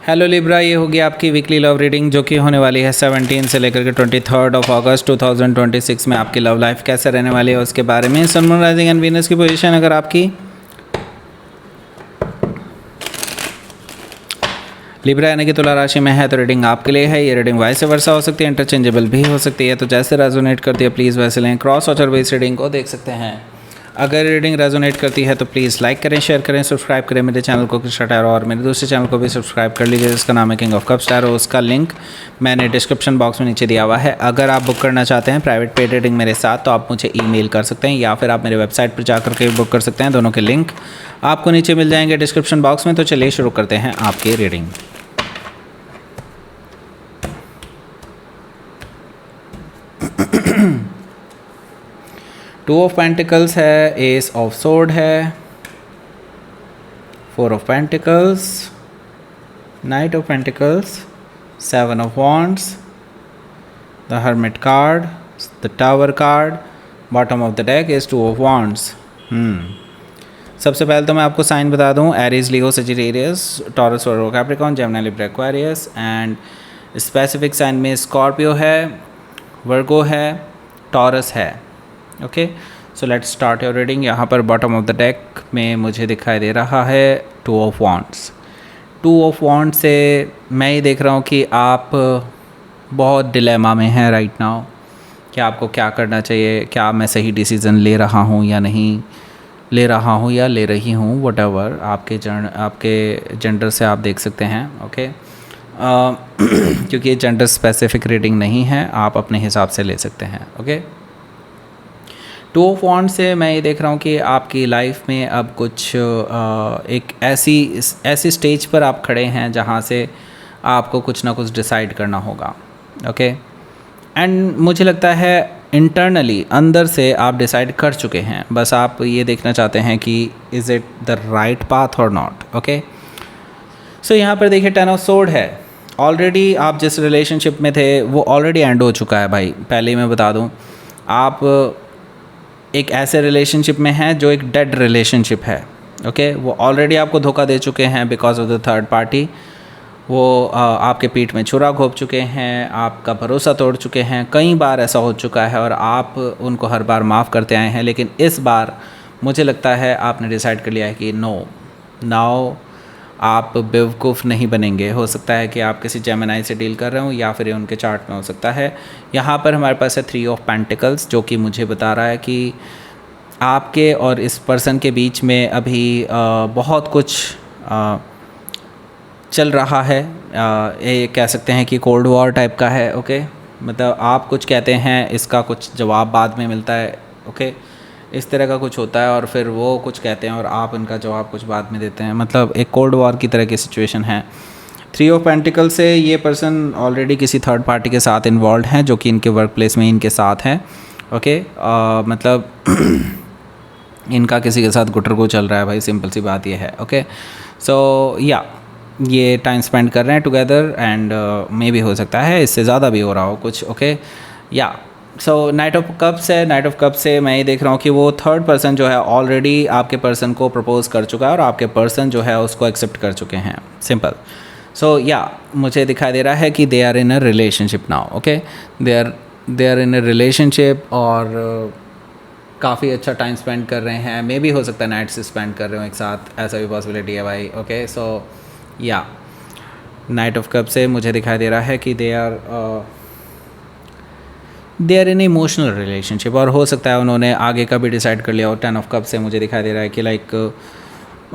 Hello Libra, ये होगी आपकी वीकली लव रीडिंग जो कि होने वाली है 17 से लेकर के 23 अगस्त 2026 में। आपकी लव लाइफ कैसे रहने वाली है उसके बारे में। सन, मून, राइजिंग एंड वीनस की पोजीशन अगर आपकी लिब्रा यानी कि तुला राशि में है तो रीडिंग आपके लिए है। ये रीडिंग वाइस वर्सा हो सकती है, इंटरचेंजेबल भी हो सकती है, तो जैसे रेजोनेट करती है प्लीज़ वैसे लें। क्रॉस ऑचर बेस रीडिंग को देख सकते हैं। अगर रीडिंग रेजोनेट करती है तो प्लीज़ लाइक करें, शेयर करें, सब्सक्राइब करें मेरे चैनल को कृष्णा टैरो, और मेरे दूसरे चैनल को भी सब्सक्राइब कर लीजिए जिसका नाम है किंग ऑफ कप्स टैरो। उसका लिंक मैंने डिस्क्रिप्शन बॉक्स में नीचे दिया हुआ है। अगर आप बुक करना चाहते हैं प्राइवेट पेड रीडिंग मेरे साथ तो आप मुझे ईमेल कर सकते हैं या फिर आप मेरे वेबसाइट पर जाकर के बुक कर सकते हैं। दोनों के लिंक आपको नीचे मिल जाएंगे डिस्क्रिप्शन बॉक्स में। तो चलिए शुरू करते हैं आपकी रीडिंग। टू ऑफ पेंटिकल्स है, एस ऑफ सोर्ड है, four of pentacles, knight of pentacles, seven of wands, the Hermit card, the Tower card, bottom of the deck is two of wands. सबसे पहले तो मैं आपको साइन बता दूं, Aries, Leo, Sagittarius, Taurus, Virgo, Capricorn, Gemini, Libra, Aquarius. And specific sign में Scorpio है, Virgo है, टॉरस है। Okay, so let's start your reading. यहाँ पर बॉटम ऑफ द डेक में मुझे दिखाई दे रहा है to of wands. To of wands से मैं ये देख रहा हूँ कि आप बहुत डिलेमा में हैं राइट नाउ कि आपको क्या करना चाहिए, क्या मैं सही डिसीज़न ले रहा हूँ या नहीं ले रहा हूँ या ले रही हूँ, व्हाटएवर आपके जेंडर से आप देख सकते हैं। ओके, क्योंकि ये जेंडर स्पेसिफिक रीडिंग नहीं है, आप अपने हिसाब से ले सकते हैं। ओके, टू ऑफ वॉन्ड्स से मैं ये देख रहा हूँ कि आपकी लाइफ में अब कुछ एक ऐसी स्टेज पर आप खड़े हैं जहाँ से आपको कुछ ना कुछ डिसाइड करना होगा। ओके, एंड मुझे लगता है इंटरनली अंदर से आप डिसाइड कर चुके हैं, बस आप ये देखना चाहते हैं कि is it the right path और नॉट। ओके, सो यहाँ पर देखिए टेन ऑफ सोर्ड है। ऑलरेडी आप जिस रिलेशनशिप में थे वो ऑलरेडी एंड हो चुका है भाई। पहले ही मैं बता दूँ, आप एक ऐसे रिलेशनशिप में हैं जो एक डेड रिलेशनशिप है। ओके, वो ऑलरेडी आपको धोखा दे चुके हैं because of the third party. वो आपके पीठ में छुरा घोंप चुके हैं, आपका भरोसा तोड़ चुके हैं। कई बार ऐसा हो चुका है और आप उनको हर बार माफ़ करते आए हैं, लेकिन इस बार मुझे लगता है आपने डिसाइड कर लिया है कि नो, नाउ आप बेवकूफ़ नहीं बनेंगे। हो सकता है कि आप किसी जेमिनी से डील कर रहे हो या फिर ये उनके चार्ट में हो सकता है। यहाँ पर हमारे पास है थ्री ऑफ पेंटिकल्स जो कि मुझे बता रहा है कि आपके और इस पर्सन के बीच में अभी बहुत कुछ चल रहा है। ये कह सकते हैं कि कोल्ड वॉर टाइप का है। ओके, मतलब आप कुछ कहते हैं, इसका कुछ जवाब बाद में मिलता है। ओके, इस तरह का कुछ होता है और फिर वो कुछ कहते हैं और आप इनका जवाब कुछ बाद में देते हैं। मतलब एक कोल्ड वॉर की तरह की सिचुएशन है। थ्री ऑफ पेंटिकल से ये पर्सन ऑलरेडी किसी थर्ड पार्टी के साथ इन्वॉल्व हैं जो कि इनके वर्क प्लेस में इनके साथ हैं। ओके, मतलब इनका किसी के साथ गुटरगो चल रहा है भाई, सिंपल सी बात ये है। ओके, सो या ये टाइम स्पेंड कर रहे हैं टुगेदर एंड मे भी हो सकता है इससे ज़्यादा भी हो रहा हो कुछ। ओके, या सो नाइट ऑफ कप्स है। नाइट ऑफ कप्स से मैं ये देख रहा हूँ कि वो थर्ड पर्सन जो है ऑलरेडी आपके पर्सन को प्रपोज कर चुका है और आपके पर्सन जो है उसको एक्सेप्ट कर चुके हैं। सिंपल। सो या मुझे दिखाई दे रहा है कि they are in a relationship now. Okay, they are in a relationship और काफ़ी अच्छा टाइम स्पेंड कर रहे हैं। मे भी हो सकता है नाइट से स्पेंड कर रहे हो एक साथ, ऐसा भी पॉसिबिलिटी है भाई। ओके, सो या नाइट ऑफ कप से मुझे दिखाई दे रहा है कि they are in emotional relationship और हो सकता है उन्होंने आगे का भी डिसाइड कर लिया हो। टेन ऑफ कप से मुझे दिखाई दे रहा है कि लाइक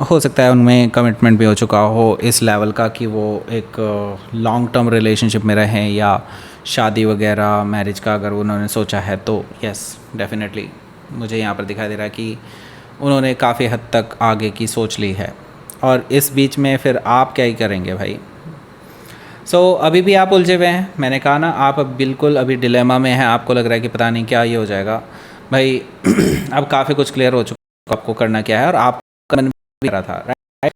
हो सकता है उनमें कमिटमेंट भी हो चुका हो इस लेवल का कि वो एक लॉन्ग टर्म रिलेशनशिप में रहें या शादी वगैरह मैरिज का अगर उन्होंने सोचा है तो यस डेफिनेटली मुझे यहाँ पर दिखाई दे रहा है कि उन्होंने काफ़ी हद तक आगे की सोच ली है। और इस बीच में फिर आप क्या ही करेंगे भाई। सो अभी भी आप उलझे हुए हैं। मैंने कहा ना, आप अब बिल्कुल अभी डिलेमा में हैं। आपको लग रहा है कि पता नहीं क्या ये हो जाएगा भाई। अब काफ़ी कुछ क्लियर हो चुका आपको करना क्या है और आप मन भी रहा था राइट,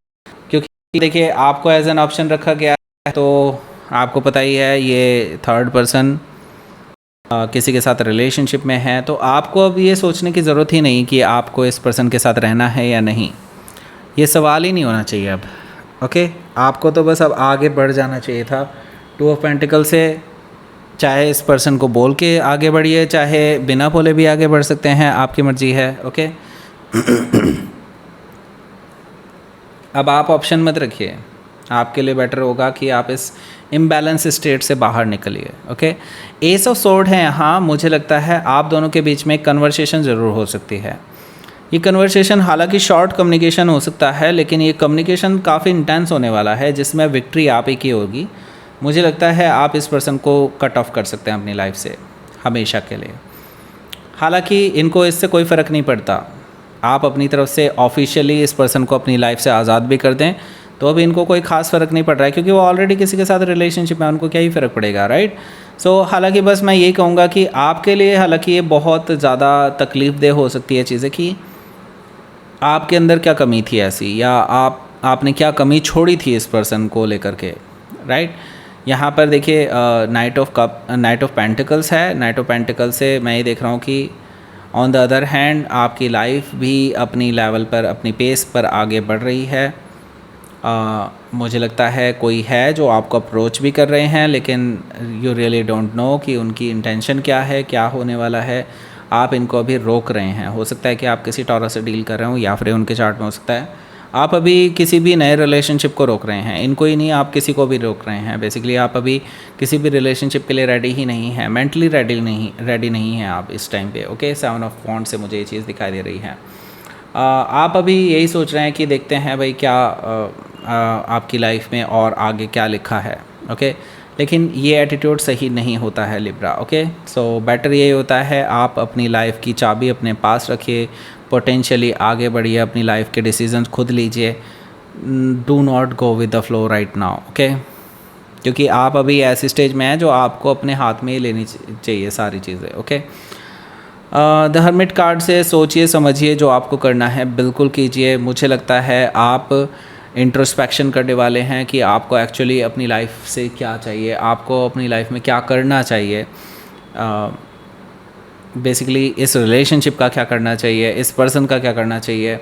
क्योंकि देखिए आपको एज एन ऑप्शन रखा गया है। तो आपको पता ही है ये थर्ड पर्सन किसी के साथ रिलेशनशिप में है, तो आपको अब ये सोचने की ज़रूरत ही नहीं कि आपको इस पर्सन के साथ रहना है या नहीं। ये सवाल ही नहीं होना चाहिए अब। ओके आपको तो बस अब आगे बढ़ जाना चाहिए था। 2 ऑफ पेंटिकल से चाहे इस पर्सन को बोल के आगे बढ़िए, चाहे बिना बोले भी आगे बढ़ सकते हैं, आपकी मर्जी है। ओके अब आप ऑप्शन मत रखिए, आपके लिए बेटर होगा कि आप इस इम्बैलेंस स्टेट से बाहर निकलिए। ओके एस ऑफ सोर्ड है यहाँ। मुझे लगता है आप दोनों के बीच में कन्वर्सेशन ज़रूर हो सकती है। ये कन्वर्सेशन हालांकि शॉर्ट कम्युनिकेशन हो सकता है, लेकिन ये कम्युनिकेशन काफ़ी इंटेंस होने वाला है, जिसमें विक्ट्री आप ही की होगी। मुझे लगता है आप इस पर्सन को कट ऑफ कर सकते हैं अपनी लाइफ से हमेशा के लिए। हालांकि इनको इससे कोई फ़र्क नहीं पड़ता, आप अपनी तरफ से ऑफिशियली इस पर्सन को अपनी लाइफ से आज़ाद भी कर दें तो अभी इनको कोई ख़ास फ़र्क नहीं पड़ रहा है, क्योंकि वो ऑलरेडी किसी के साथ रिलेशनशिप में, उनको क्या ही फ़र्क पड़ेगा, राइट। सो हालांकि बस मैं यही कहूँगा कि आपके लिए हालांकि ये बहुत ज़्यादा तकलीफ़ देह हो सकती है चीज़ें कि आपके अंदर क्या कमी थी ऐसी, या आपने क्या कमी छोड़ी थी इस पर्सन को लेकर के, राइट। यहाँ पर देखिए नाइट ऑफ पेंटिकल्स है। नाइट ऑफ पेंटिकल्स से मैं ये देख रहा हूँ कि ऑन द अदर हैंड आपकी लाइफ भी अपनी लेवल पर, अपनी पेस पर आगे बढ़ रही है। मुझे लगता है कोई है जो आपको अप्रोच भी कर रहे हैं, लेकिन यू रियली डोंट नो कि उनकी इंटेंशन क्या है, क्या होने वाला है। आप इनको अभी रोक रहे हैं। हो सकता है कि आप किसी टॉरस से डील कर रहे हो, या फिर उनके चार्ट में हो सकता है आप अभी किसी भी नए रिलेशनशिप को रोक रहे हैं। इनको ही नहीं, आप किसी को भी रोक रहे हैं। बेसिकली आप अभी किसी भी रिलेशनशिप के लिए रेडी ही नहीं है, मेंटली रेडी नहीं है आप इस टाइम पे। ओके 7 ऑफ वॉन्ड से मुझे ये चीज़ दिखाई दे रही है। आप अभी यही सोच रहे हैं कि देखते हैं भाई क्या आपकी लाइफ में और आगे क्या लिखा है। ओके लेकिन ये एटीट्यूड सही नहीं होता है लिब्रा। ओके सो बेटर यही होता है आप अपनी लाइफ की चाबी अपने पास रखिए, पोटेंशियली आगे बढ़िए, अपनी लाइफ के डिसीजंस खुद लीजिए। Do not go with the flow right now. Okay क्योंकि आप अभी ऐसी स्टेज में हैं जो आपको अपने हाथ में ही लेनी चाहिए सारी चीज़ें। ओके द हर्मिट कार्ड से सोचिए समझिए, जो आपको करना है बिल्कुल कीजिए। मुझे लगता है आप इंट्रोस्पेक्शन करने वाले हैं कि आपको एक्चुअली अपनी लाइफ से क्या चाहिए, आपको अपनी लाइफ में क्या करना चाहिए, बेसिकली इस रिलेशनशिप का क्या करना चाहिए, इस पर्सन का क्या करना चाहिए।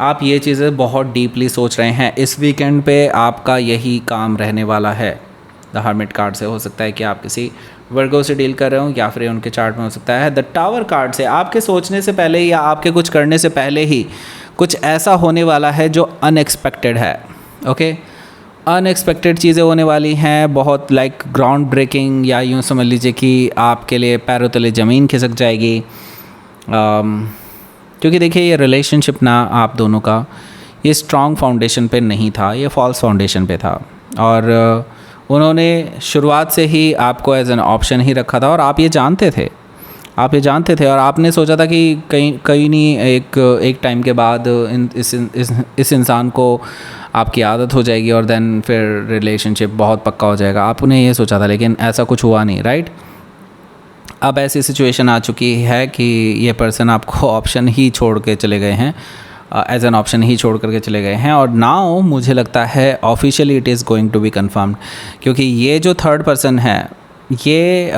आप ये चीज़ें बहुत डीपली सोच रहे हैं। इस वीकेंड पे आपका यही काम रहने वाला है। द हर्मिट कार्ड से हो सकता है कि आप किसी वर्गो से डील कर रहे हो, या फिर उनके चार्ट में हो सकता है द टावर कार्ड से आपके सोचने से पहले या आपके कुछ करने से पहले ही कुछ ऐसा होने वाला है जो अनएक्सपेक्टेड है। ओके अनएक्सपेक्टेड चीज़ें होने वाली हैं, बहुत लाइक ग्राउंड ब्रेकिंग, या यूँ समझ लीजिए कि आपके लिए पैरों तले ज़मीन खिसक जाएगी। क्योंकि देखिए ये रिलेशनशिप ना आप दोनों का ये स्ट्रॉन्ग फाउंडेशन पे नहीं था, ये फॉल्स फाउंडेशन पे था, और उन्होंने शुरुआत से ही आपको एज एन ऑप्शन ही रखा था, और आप ये जानते थे, और आपने सोचा था कि कहीं नहीं एक टाइम के बाद इस इंसान को आपकी आदत हो जाएगी और देन फिर रिलेशनशिप बहुत पक्का हो जाएगा। आपने ये सोचा था, लेकिन ऐसा कुछ हुआ नहीं, राइट। अब ऐसी सिचुएशन आ चुकी है कि ये पर्सन आपको ऑप्शन ही छोड़ के चले गए हैं, एज एन ऑप्शन ही छोड़ करके चले गए हैं। और नाउ मुझे लगता है officially it is going to be confirmed, क्योंकि ये जो थर्ड पर्सन है ये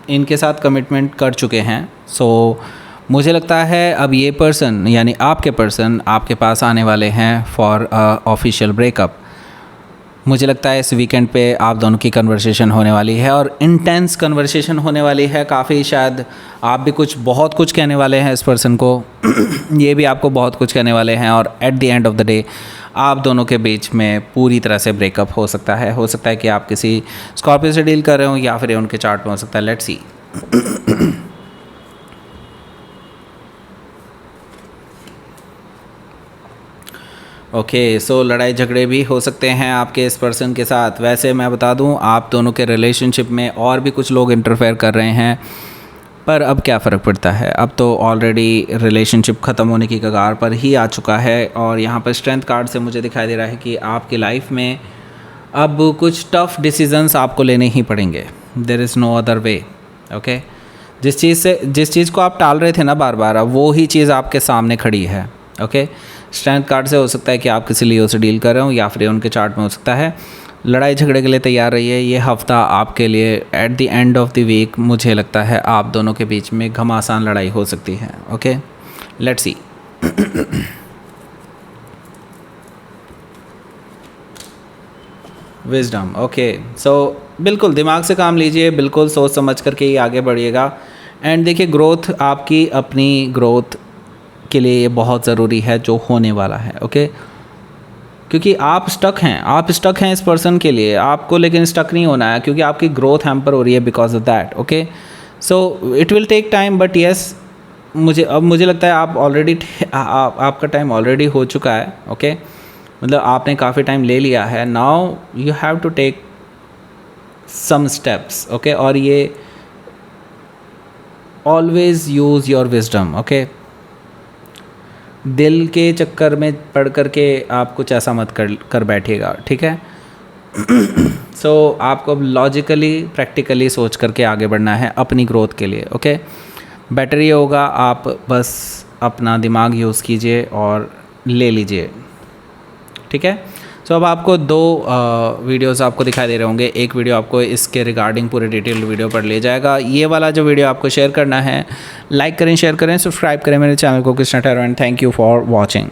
इनके साथ कमिटमेंट कर चुके हैं। सो मुझे लगता है अब ये पर्सन यानी आपके पर्सन आपके पास आने वाले हैं फॉर ऑफिशियल ब्रेकअप। मुझे लगता है इस वीकेंड पे आप दोनों की कन्वर्सेशन होने वाली है, और इंटेंस कन्वर्सेशन होने वाली है काफ़ी। शायद आप भी बहुत कुछ कहने वाले हैं इस पर्सन को ये भी आपको बहुत कुछ कहने वाले हैं, और eight the end of the day आप दोनों के बीच में पूरी तरह से ब्रेकअप हो सकता है। कि आप किसी स्कॉर्पियो से डील कर रहे हो, या फिर उनके चार्ट में हो सकता है। Let's see. ओके सो लड़ाई झगड़े भी हो सकते हैं आपके इस पर्सन के साथ। वैसे मैं बता दूं आप दोनों के रिलेशनशिप में और भी कुछ लोग इंटरफेयर कर रहे हैं, पर अब क्या फ़र्क पड़ता है, अब तो ऑलरेडी रिलेशनशिप ख़त्म होने की कगार पर ही आ चुका है। और यहाँ पर स्ट्रेंथ कार्ड से मुझे दिखाई दे रहा है कि आपकी लाइफ में अब कुछ टफ़ डिसीजंस आपको लेने ही पड़ेंगे। There is no other way. Okay जिस चीज़ को आप टाल रहे थे ना बार बार, अब वो ही चीज़ आपके सामने खड़ी है। ओके स्ट्रेंथ कार्ड से हो सकता है कि आप किसी लियो से डील कर रहे हो, या फिर उनके चार्ट में हो सकता है। लड़ाई झगड़े के लिए तैयार रहिए। ये हफ़्ता आपके लिए at the end of the week मुझे लगता है आप दोनों के बीच में घमासान लड़ाई हो सकती है। Okay let's see. Wisdom, okay. So बिल्कुल दिमाग से काम लीजिए, बिल्कुल सोच समझ करके ही आगे बढ़िएगा। एंड देखिए, ग्रोथ आपकी अपनी ग्रोथ के लिए ये बहुत ज़रूरी है जो होने वाला है, ओके। क्योंकि आप स्टक हैं इस पर्सन के लिए, आपको लेकिन स्टक नहीं होना है, क्योंकि आपकी ग्रोथ हैम्पर हो रही है because of that, okay. So it will take time, but yes, मुझे लगता है आप ऑलरेडी आपका टाइम ऑलरेडी हो चुका है, ओके। मतलब आपने काफ़ी टाइम ले लिया है। Now you have to take some steps, okay. और ये always use your wisdom, okay. दिल के चक्कर में पढ़ करके आप कुछ ऐसा मत कर बैठिएगा, ठीक है। सो आपको अब लॉजिकली प्रैक्टिकली सोच करके आगे बढ़ना है अपनी ग्रोथ के लिए, ओके। बेटर ये होगा आप बस अपना दिमाग यूज़ कीजिए और ले लीजिए, ठीक है। सो अब आपको दो वीडियोस आपको दिखाई दे रहे होंगे। एक वीडियो आपको इसके रिगार्डिंग पूरे डिटेल्ड वीडियो पर ले जाएगा। ये वाला जो वीडियो आपको शेयर करना है, लाइक करें, शेयर करें, सब्सक्राइब करें मेरे चैनल को Krishna tarot, and thank you for watching.